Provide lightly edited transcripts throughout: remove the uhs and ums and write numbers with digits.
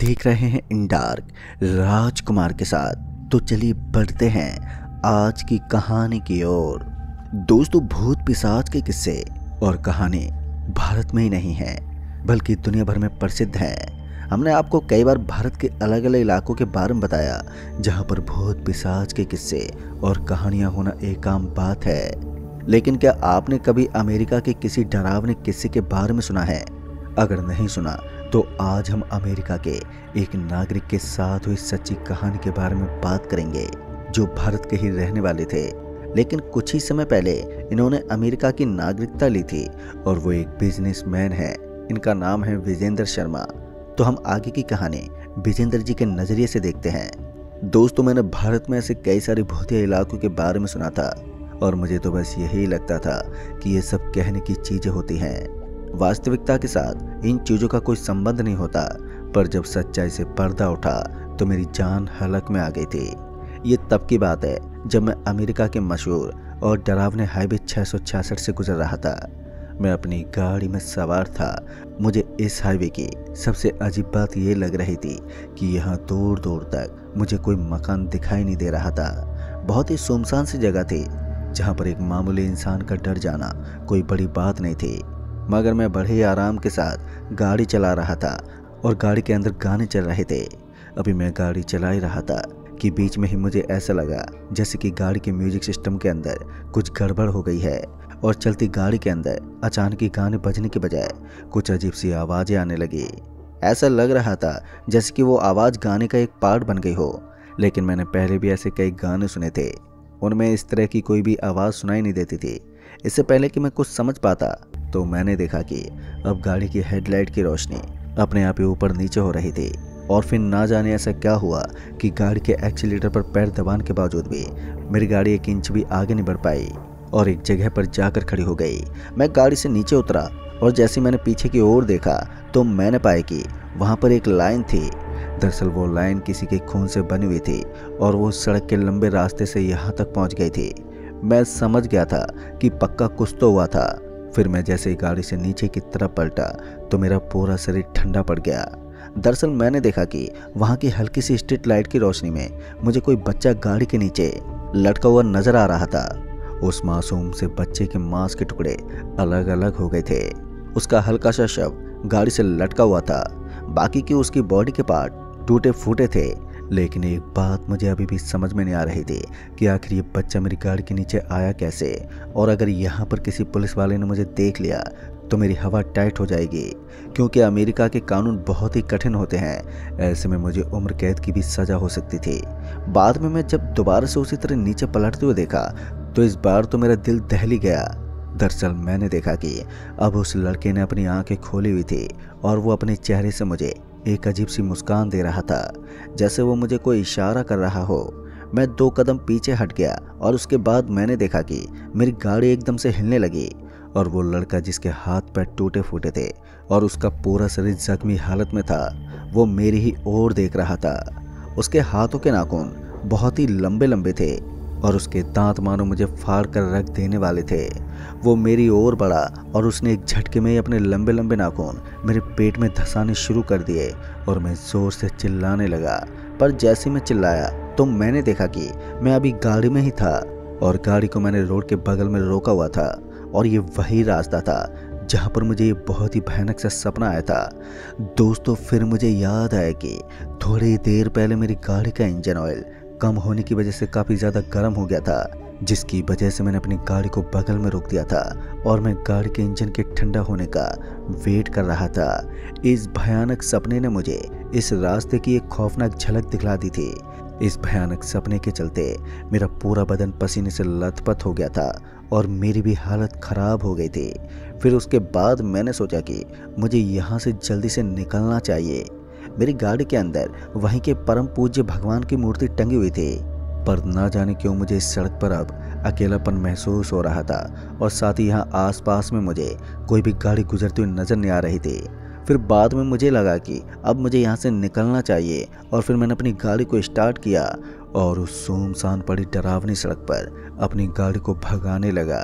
देख रहे हैं इन डार्क राजकुमार के साथ। तो चलिए बढ़ते हैं आज की कहानी की ओर। दोस्तों, भूत पिशाच के किस्से और कहानी भारत में ही नहीं है बल्कि दुनिया भर में प्रसिद्ध हैं। हमने आपको कई बार भारत के अलग अलग इलाकों के बारे में बताया जहां पर भूत पिशाच के किस्से और कहानियां होना एक आम बात है। लेकिन क्या आपने कभी अमेरिका के किसी डरावने किस्से के बारे में सुना है? अगर नहीं सुना तो आज हम अमेरिका के एक नागरिक के साथ हुई सच्ची कहानी के बारे में बात करेंगे जो भारत के ही रहने वाले थे, लेकिन कुछ ही समय पहले इन्होंने अमेरिका की नागरिकता ली थी और वो एक बिजनेसमैन है। इनका नाम है विजेंद्र शर्मा। तो हम आगे की कहानी विजेंद्र जी के नजरिए से देखते हैं। दोस्तों, मैंने भारत में ऐसे कई सारे भूतिया इलाकों के बारे में सुना था और मुझे तो बस यही लगता था कि ये सब कहने की चीजें होती हैं। वास्तविकता के साथ इन चीजों का कोई संबंध नहीं होता, पर जब सच्चाई से पर्दा उठा तो मेरी जान हलक में आ गई थी। ये तब की बात है जब मैं अमेरिका के मशहूर और डरावने हाईवे 666 से गुजर रहा था। मैं अपनी गाड़ी में सवार था। मुझे इस हाईवे की सबसे अजीब बात ये लग रही थी कि यहाँ दूर दूर तक मुझे कोई मकान दिखाई नहीं दे रहा था। बहुत ही सुनसान सी जगह थी जहाँ पर एक मामूली इंसान का डर जाना कोई बड़ी बात नहीं थी। मगर मैं बड़े आराम के साथ गाड़ी चला रहा था और गाड़ी के अंदर गाने चल रहे थे। अभी मैं गाड़ी चला ही रहा था कि बीच में ही मुझे ऐसा लगा जैसे कि गाड़ी के म्यूजिक सिस्टम के अंदर कुछ गड़बड़ हो गई है और चलती गाड़ी के अंदर अचानक ही गाने बजने के बजाय कुछ अजीब सी आवाज़ें आने लगी। ऐसा लग रहा था जैसे कि वो आवाज़ गाने का एक पार्ट बन गई हो। लेकिन मैंने पहले भी ऐसे कई गाने सुने थे, उनमें इस तरह की कोई भी आवाज़ सुनाई नहीं देती थी। इससे पहले कि मैं कुछ समझ पाता तो मैंने देखा कि अब गाड़ी की हेडलाइट की रोशनी अपने आप ही ऊपर नीचे हो रही थी और फिर ना जाने ऐसा क्या हुआ कि गाड़ी के एक्सीलेटर पर पैर दबाने के बावजूद भी मेरी गाड़ी एक इंच भी आगे नहीं बढ़ पाई और एक जगह पर जाकर खड़ी हो गई। मैं गाड़ी से नीचे उतरा और जैसे मैंने पीछे की ओर देखा तो मैंने पाया कि वहाँ पर एक लाइन थी। दरअसल वो लाइन किसी के खून से बनी हुई थी और वो सड़क के लंबे रास्ते से यहाँ तक पहुँच गई थी। मैं समझ गया था कि पक्का कुछ तो हुआ था। फिर मैं जैसे ही गाड़ी से नीचे की तरफ पलटा तो मेरा पूरा शरीर ठंडा पड़ गया। दरअसल मैंने देखा कि वहाँ की हल्की सी स्ट्रीट लाइट की रोशनी में मुझे कोई बच्चा गाड़ी के नीचे लटका हुआ नजर आ रहा था। उस मासूम से बच्चे के मांस के टुकड़े अलग अलग हो गए थे। उसका हल्का सा शव गाड़ी से लटका हुआ था। बाकी की उसकी बॉडी के पार्ट टूटे फूटे थे। लेकिन एक बात मुझे अभी भी समझ में नहीं आ रही थी कि आखिर ये बच्चा मेरी गाड़ी के नीचे आया कैसे, और अगर यहाँ पर किसी पुलिस वाले ने मुझे देख लिया तो मेरी हवा टाइट हो जाएगी, क्योंकि अमेरिका के कानून बहुत ही कठिन होते हैं। ऐसे में मुझे उम्र कैद की भी सज़ा हो सकती थी। बाद में मैं जब दोबारा से उसी तरह नीचे पलटते हुए देखा तो इस बार तो मेरा दिल दहली गया। दरअसल मैंने देखा कि अब उस लड़के ने अपनी आंखें खोली हुई थी और वो अपने चेहरे से मुझे एक अजीब सी मुस्कान दे रहा था, जैसे वो मुझे कोई इशारा कर रहा हो। मैं 2 कदम पीछे हट गया और उसके बाद मैंने देखा कि मेरी गाड़ी एकदम से हिलने लगी और वो लड़का जिसके हाथ पैर टूटे फूटे थे और उसका पूरा शरीर जख्मी हालत में था, वो मेरी ही ओर देख रहा था। उसके हाथों के नाखून बहुत ही लंबे लंबे थे और उसके दांत मानो मुझे फाड़ कर रख देने वाले थे। वो मेरी ओर बढ़ा और उसने एक झटके में ही अपने लंबे लंबे नाखून मेरे पेट में धंसाने शुरू कर दिए और मैं जोर से चिल्लाने लगा। पर जैसे मैं चिल्लाया तो मैंने देखा कि मैं अभी गाड़ी में ही था और गाड़ी को मैंने रोड के बगल में रोका हुआ था और ये वही रास्ता था जहाँ पर मुझे ये बहुत ही भयानक सा सपना आया था। दोस्तों, फिर मुझे याद आया कि थोड़ी देर पहले मेरी गाड़ी का इंजन ऑयल कम होने की वजह से काफ़ी ज़्यादा गर्म हो गया था, जिसकी वजह से मैंने अपनी गाड़ी को बगल में रोक दिया था और मैं गाड़ी के इंजन के ठंडा होने का वेट कर रहा था। इस भयानक सपने ने मुझे इस रास्ते की एक खौफनाक झलक दिखला दी थी। इस भयानक सपने के चलते मेरा पूरा बदन पसीने से लथपथ हो गया था और मेरी भी हालत ख़राब हो गई थी। फिर उसके बाद मैंने सोचा कि मुझे यहाँ से जल्दी से निकलना चाहिए। मेरी गाड़ी के अंदर वहीं के परम पूज्य भगवान की मूर्ति टंगी हुई थी, पर ना जाने क्यों मुझे इस सड़क पर अब अकेलापन महसूस हो रहा था और साथ ही यहाँ आसपास में मुझे कोई भी गाड़ी गुजरती हुई नजर नहीं आ रही थी। फिर बाद में मुझे लगा कि अब मुझे यहाँ से निकलना चाहिए और फिर मैंने अपनी गाड़ी को स्टार्ट किया और उस सुनसान पड़ी डरावनी सड़क पर अपनी गाड़ी को भगाने लगा।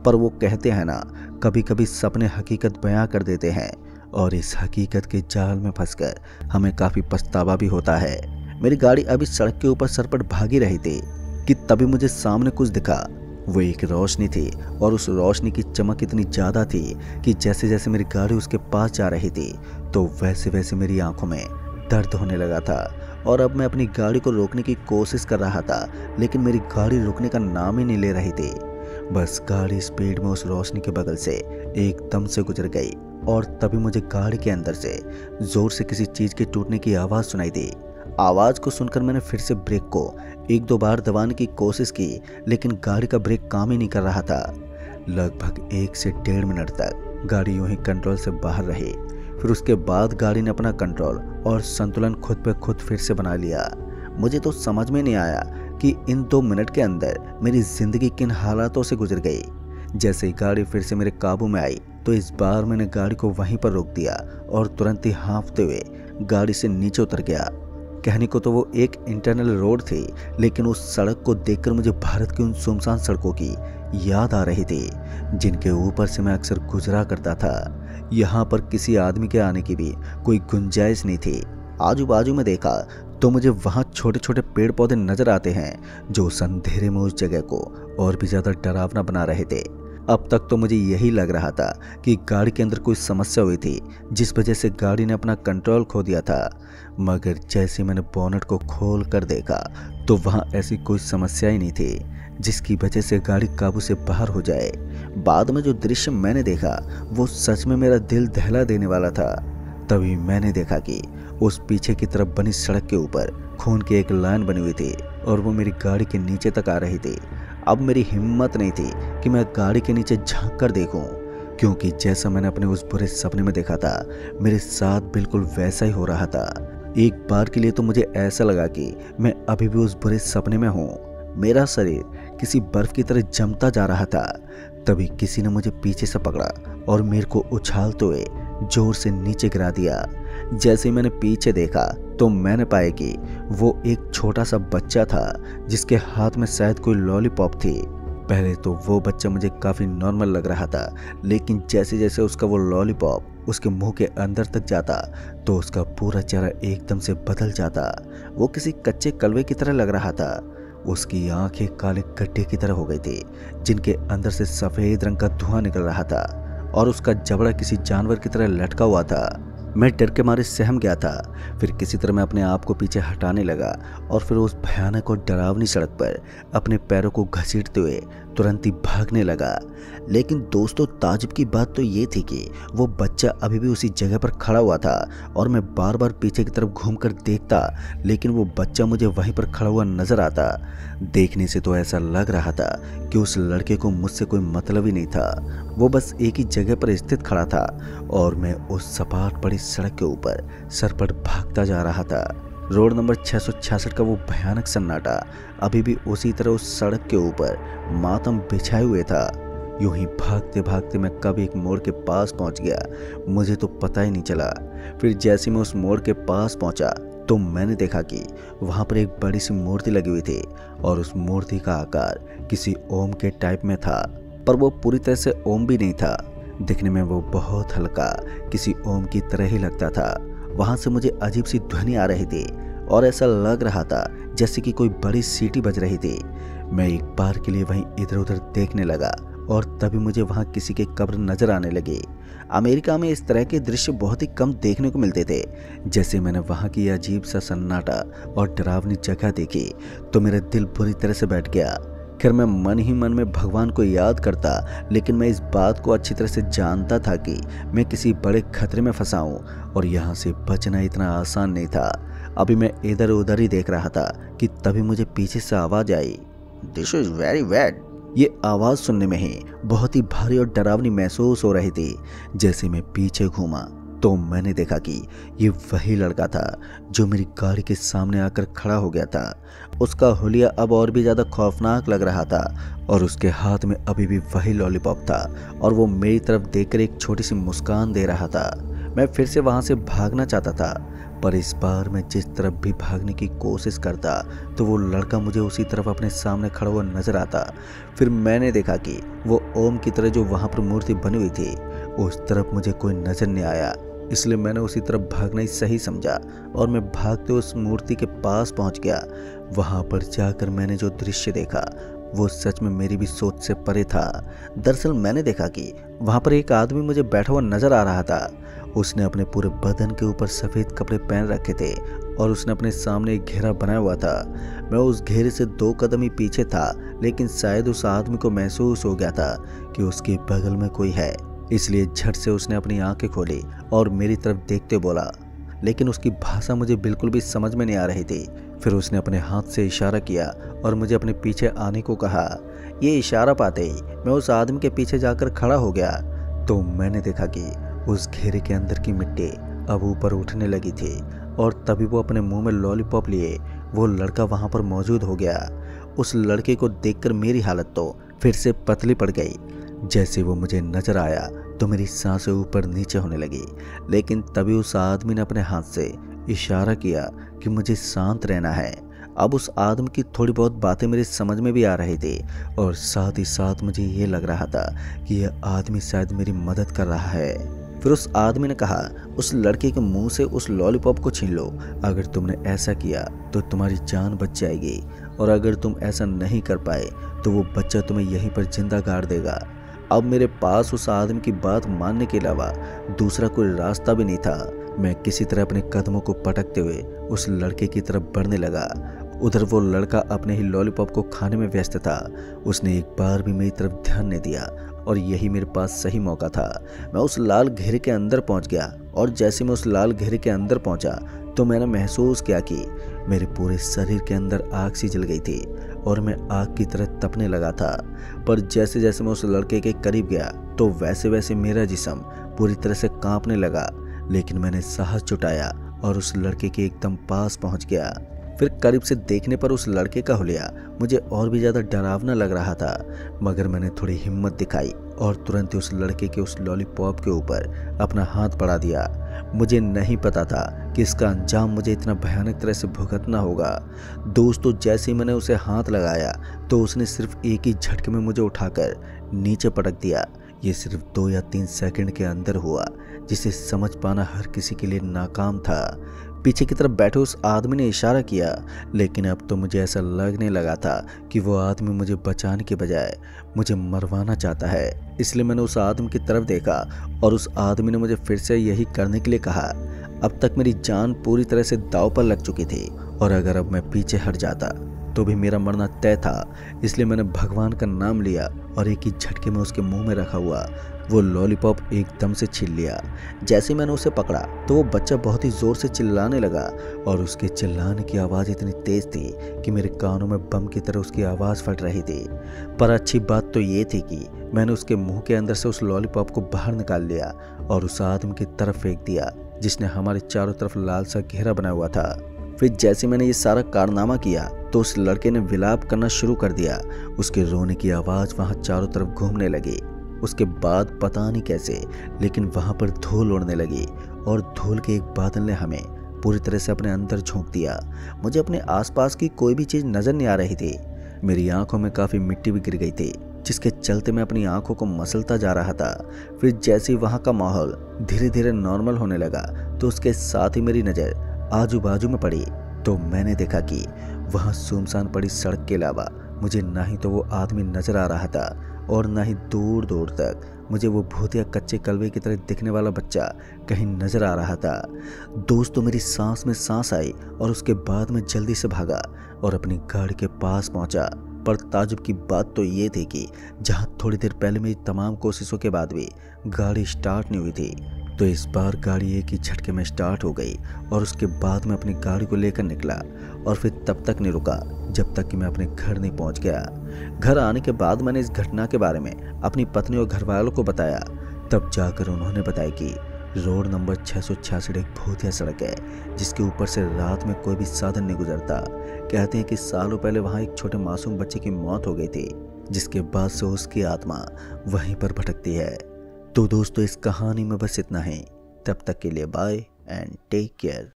पर वो कहते हैं ना, कभी कभी सपने हकीकत बयां कर देते हैं और इस हकीकत के जाल में फंसकर हमें काफ़ी पछतावा भी होता है। मेरी गाड़ी अभी सड़क के ऊपर सरपट भागी रही थी कि तभी मुझे सामने कुछ दिखा। वो एक रोशनी थी और उस रोशनी की चमक इतनी ज़्यादा थी कि जैसे जैसे मेरी गाड़ी उसके पास जा रही थी तो वैसे वैसे मेरी आंखों में दर्द होने लगा था। और अब मैं अपनी गाड़ी को रोकने की कोशिश कर रहा था, लेकिन मेरी गाड़ी रुकने का नाम ही नहीं ले रही थी। बस गाड़ी स्पीड में उस रोशनी के बगल से एकदम से गुजर गई और तभी मुझे गाड़ी के अंदर से जोर से किसी चीज़ के टूटने की आवाज़ सुनाई दी। आवाज़ को सुनकर मैंने फिर से ब्रेक को एक दो बार दबाने की कोशिश की, लेकिन गाड़ी का ब्रेक काम ही नहीं कर रहा था। लगभग 1 से 1.5 मिनट तक गाड़ी यूं ही कंट्रोल से बाहर रही। फिर उसके बाद गाड़ी ने अपना कंट्रोल और संतुलन खुद पे खुद फिर से बना लिया। मुझे तो समझ में नहीं आया कि इन 2 मिनट के अंदर मेरी ज़िंदगी किन हालातों से गुजर गई। जैसे ही गाड़ी फिर से मेरे काबू में आई तो इस बार मैंने गाड़ी को वहीं पर रोक दिया और तुरंत ही हाँफते हुए गाड़ी से नीचे उतर गया। कहने को तो वो एक इंटरनल रोड थी, लेकिन उस सड़क को देखकर मुझे भारत की उन सुनसान सड़कों की याद आ रही थी जिनके ऊपर से मैं अक्सर गुजरा करता था। यहाँ पर किसी आदमी के आने की भी कोई गुंजाइश नहीं थी। आजू बाजू में देखा तो मुझे वहाँ छोटे छोटे पेड़ पौधे नजर आते हैं जो उस अंधेरे में उस जगह को और भी ज़्यादा डरावना बना रहे थे। अब तक तो मुझे यही लग रहा था कि गाड़ी के अंदर कोई समस्या हुई थी जिस वजह से गाड़ी ने अपना कंट्रोल खो दिया था, मगर जैसे मैंने बोनट को खोल कर देखा तो वहाँ ऐसी कोई समस्या ही नहीं थी जिसकी वजह से गाड़ी काबू से बाहर हो जाए। बाद में जो दृश्य मैंने देखा वो सच में मेरा दिल दहला देने वाला था। तभी मैंने देखा कि उस पीछे की तरफ बनी सड़क के ऊपर खून की एक लाइन बनी हुई थी और वो मेरी गाड़ी के नीचे तक आ रही थी। अब मेरी हिम्मत नहीं थी कि मैं गाड़ी के नीचे झांक कर देखूं, क्योंकि जैसा मैंने अपने उस बुरे सपने में देखा था मेरे साथ बिल्कुल वैसा ही हो रहा था। एक बार के लिए तो मुझे ऐसा लगा कि मैं अभी भी उस बुरे सपने में हूँ। मेरा शरीर किसी बर्फ की तरह जमता जा रहा था। तभी किसी ने मुझे पीछे से पकड़ा और मेरे को उछालते हुए जोर से नीचे गिरा दिया। जैसे ही मैंने पीछे देखा तो मैंने पाया कि वो एक छोटा सा बच्चा था जिसके हाथ में शायद कोई लॉलीपॉप थी। पहले तो वो बच्चा मुझे काफ़ी नॉर्मल लग रहा था, लेकिन जैसे जैसे उसका वो लॉलीपॉप उसके मुंह के अंदर तक जाता तो उसका पूरा चेहरा एकदम से बदल जाता। वो किसी कच्चे कलवे की तरह लग रहा था। उसकी आंखें काले गड्ढे की तरह हो गई थी जिनके अंदर से सफ़ेद रंग का धुआं निकल रहा था और उसका जबड़ा किसी जानवर की तरह लटका हुआ था। मैं डर के मारे सहम गया था। फिर किसी तरह मैं अपने आप को पीछे हटाने लगा और फिर उस भयानक और डरावनी सड़क पर अपने पैरों को घसीटते हुए तुरंत ही भागने लगा। लेकिन दोस्तों, ताज्जुब की बात तो ये थी कि वो बच्चा अभी भी उसी जगह पर खड़ा हुआ था और मैं बार बार पीछे की तरफ घूमकर देखता, लेकिन वो बच्चा मुझे वहीं पर खड़ा हुआ नजर आता। देखने से तो ऐसा लग रहा था कि उस लड़के को मुझसे कोई मतलब ही नहीं था। वो बस एक ही जगह पर स्थित खड़ा था और मैं उस सपाट पड़ी सड़क के ऊपर सरपट भागता जा रहा था। रोड नंबर 666 का वो भयानक सन्नाटा अभी भी उसी तरह उस सड़क के ऊपर मातम बिछाए हुए था। यूं ही भागते भागते मैं कब एक मोड़ के पास पहुंच गया मुझे तो पता ही नहीं चला। फिर जैसे मैं उस मोड़ के पास पहुंचा तो मैंने देखा कि वहां पर एक बड़ी सी मूर्ति लगी हुई थी और उस मूर्ति का आकार किसी ओम के टाइप में था, पर वो पूरी तरह से ओम भी नहीं था। दिखने में वो बहुत हल्का किसी ओम की तरह ही लगता था। वहां से मुझे अजीब सी ध्वनि आ रही थी और ऐसा लग रहा था जैसे कि कोई बड़ी सीटी बज रही थी। मैं एक बार के लिए वहीं इधर उधर देखने लगा और तभी मुझे वहां किसी के कब्र नजर आने लगी। अमेरिका में इस तरह के दृश्य बहुत ही कम देखने को मिलते थे। जैसे मैंने वहां की अजीब सा सन्नाटा और डरावनी जगह देखी तो मेरा दिल बुरी तरह से बैठ गया। खैर, मैं मन ही मन में भगवान को याद करता, लेकिन मैं इस बात को अच्छी तरह से जानता था कि मैं किसी बड़े खतरे में फंसा हूँ और यहाँ से बचना इतना आसान नहीं था। अभी मैं इधर उधर ही देख रहा था कि तभी मुझे पीछे से आवाज़ आई, दिस इज़ वेरी बैड। ये आवाज़ सुनने में ही बहुत ही भारी और डरावनी महसूस हो रही थी। जैसे मैं पीछे घूमा तो मैंने देखा कि ये वही लड़का था जो मेरी गाड़ी के सामने आकर खड़ा हो गया था। उसका हुलिया अब और भी ज़्यादा खौफनाक लग रहा था और उसके हाथ में अभी भी वही लॉलीपॉप था और वो मेरी तरफ देखकर एक छोटी सी मुस्कान दे रहा था। मैं फिर से वहाँ से भागना चाहता था, पर इस बार मैं जिस तरफ भी भागने की कोशिश करता तो वो लड़का मुझे उसी तरफ अपने सामने खड़ा हुआ नजर आता। फिर मैंने देखा कि वो ओम की तरह जो वहाँ पर मूर्ति बनी हुई थी उस तरफ मुझे कोई नजर नहीं आया। इसलिए मैंने उसी तरफ भागना ही सही समझा और मैं भागते उस मूर्ति के पास पहुंच गया। वहां पर जाकर मैंने जो दृश्य देखा वो सच में मेरी भी सोच से परे था। दरअसल मैंने देखा कि वहां पर एक आदमी मुझे बैठा हुआ नजर आ रहा था। उसने अपने पूरे बदन के ऊपर सफ़ेद कपड़े पहन रखे थे और उसने अपने सामने एक घेरा बनाया हुआ था। मैं उस घेरे से 2 कदम ही पीछे था, लेकिन शायद उस आदमी को महसूस हो गया था कि उसके बगल में कोई है, इसलिए झट से उसने अपनी आंखें खोली और मेरी तरफ देखते बोला, लेकिन उसकी भाषा मुझे बिल्कुल भी समझ में नहीं आ रही थी। फिर उसने अपने हाथ से इशारा किया और मुझे अपने पीछे आने को कहा। ये इशारा पाते ही मैं उस आदमी के पीछे जाकर खड़ा हो गया तो मैंने देखा कि उस घेरे के अंदर की मिट्टी अब ऊपर उठने लगी थी और तभी वो अपने मुंह में लॉलीपॉप लिए वो लड़का वहां पर मौजूद हो गया। उस लड़के को देखकर मेरी हालत तो फिर से पतली पड़ गई। जैसे वो मुझे नजर आया तो मेरी सांसें ऊपर नीचे होने लगी, लेकिन तभी उस आदमी ने अपने हाथ से इशारा किया कि मुझे शांत रहना है। अब उस आदमी की थोड़ी बहुत बातें मेरी समझ में भी आ रही थी और साथ ही साथ मुझे ये लग रहा था कि यह आदमी शायद मेरी मदद कर रहा है। फिर उस आदमी ने कहा, उस लड़के के मुंह से उस लॉलीपॉप को छीन लो। अगर तुमने ऐसा किया तो तुम्हारी जान बच जाएगी, और अगर तुम ऐसा नहीं कर पाए तो वो बच्चा तुम्हें यहीं पर जिंदा गाड़ देगा। अब मेरे पास उस आदमी की बात मानने के अलावा दूसरा कोई रास्ता भी नहीं था। मैं किसी तरह अपने कदमों को पटकते हुए उस लड़के की तरफ बढ़ने लगा। उधर वो लड़का अपने ही लॉलीपॉप को खाने में व्यस्त था। उसने एक बार भी मेरी तरफ ध्यान नहीं दिया और यही मेरे पास सही मौका था। मैं उस लाल घेरे के अंदर पहुंच गया और जैसे मैं उस लाल घेरे के अंदर पहुंचा तो मैंने महसूस किया कि मेरे पूरे शरीर के अंदर आग सी जल गई थी और मैं आग की तरह तपने लगा था। पर जैसे जैसे मैं उस लड़के के करीब गया तो वैसे वैसे मेरा जिस्म पूरी तरह से कांपने लगा, लेकिन मैंने साहस जुटाया और उस लड़के के एकदम पास पहुंच गया। फिर करीब से देखने पर उस लड़के का हुलिया मुझे और भी ज़्यादा डरावना लग रहा था, मगर मैंने थोड़ी हिम्मत दिखाई और तुरंत ही उस लड़के के उस लॉलीपॉप के ऊपर अपना हाथ बढ़ा दिया। मुझे नहीं पता था कि इसका अंजाम मुझे इतना भयानक तरह से भुगतना होगा। दोस्तों, जैसे ही मैंने उसे हाथ लगाया तो उसने सिर्फ एक ही झटके में मुझे उठाकर नीचे पटक दिया। ये सिर्फ 2 या 3 सेकंड के अंदर हुआ, जिसे समझ पाना हर किसी के लिए नाकाम था। पीछे की तरफ बैठे उस आदमी ने इशारा किया, लेकिन अब तो मुझे ऐसा लगने लगा था कि वो आदमी मुझे बचाने के बजाय मुझे मरवाना चाहता है। इसलिए मैंने उस आदमी की तरफ देखा और उस आदमी ने मुझे फिर से यही करने के लिए कहा। अब तक मेरी जान पूरी तरह से दांव पर लग चुकी थी और अगर अब मैं पीछे हट जाता तो भी मेरा मरना तय था। इसलिए मैंने भगवान का नाम लिया और एक ही झटके में उसके मुंह में रखा हुआ वो लॉलीपॉप एकदम से छीन लिया। जैसे मैंने उसे पकड़ा तो वो बच्चा बहुत ही जोर से चिल्लाने लगा और उसके चिल्लाने की आवाज़ इतनी तेज थी कि मेरे कानों में बम की तरह उसकी आवाज़ फट रही थी। पर अच्छी बात तो ये थी कि मैंने उसके मुंह के अंदर से उस लॉलीपॉप को बाहर निकाल लिया और उस आदमी की तरफ फेंक दिया जिसने हमारे चारों तरफ लाल सा घेरा बनाया हुआ था। फिर जैसे मैंने ये सारा कारनामा किया तो उस लड़के ने विलाप करना शुरू कर दिया। उसके रोने की आवाज़ वहाँ चारों तरफ घूमने लगी। उसके बाद पता नहीं कैसे लेकिन वहाँ पर धूल उड़ने लगी और धूल के एक बादल ने हमें पूरी तरह से अपने अंदर झोंक दिया। मुझे अपने आसपास की कोई भी चीज़ नज़र नहीं आ रही थी। मेरी आंखों में काफ़ी मिट्टी भी गिर गई थी, जिसके चलते मैं अपनी आंखों को मसलता जा रहा था। फिर जैसे ही वहाँ का माहौल धीरे धीरे नॉर्मल होने लगा तो उसके साथ ही मेरी नज़र आजू बाजू में पड़ी तो मैंने देखा कि वहाँ सुनसान पड़ी सड़क के अलावा मुझे ना ही तो वो आदमी नजर आ रहा था और ना ही दूर दूर तक मुझे वो भूतिया कच्चे कलवे की तरह दिखने वाला बच्चा कहीं नजर आ रहा था। दोस्तों, मेरी सांस में सांस आई और उसके बाद मैं जल्दी से भागा और अपनी गाड़ी के पास पहुंचा। पर ताजुब की बात तो ये थी कि जहां थोड़ी देर पहले मेरी तमाम कोशिशों के बाद भी गाड़ी स्टार्ट नहीं हुई थी, तो इस बार गाड़ी एक ही झटके में स्टार्ट हो गई और उसके बाद मैं अपनी गाड़ी को लेकर निकला और फिर तब तक नहीं रुका जब तक कि मैं अपने घर नहीं पहुंच गया। घर आने के बाद मैंने इस घटना के बारे में अपनी पत्नी और घर वालों को बताया। तब जाकर उन्होंने बताया कि रोड नंबर 666 एक भूतिया सड़क है जिसके ऊपर से रात में कोई भी साधन नहीं गुजरता। कहते हैं कि सालों पहले वहाँ एक छोटे मासूम बच्चे की मौत हो गई थी, जिसके बाद से उसकी आत्मा वहीं पर भटकती है। तो दोस्तों, इस कहानी में बस इतना ही। तब तक के लिए बाय एंड टेक केयर।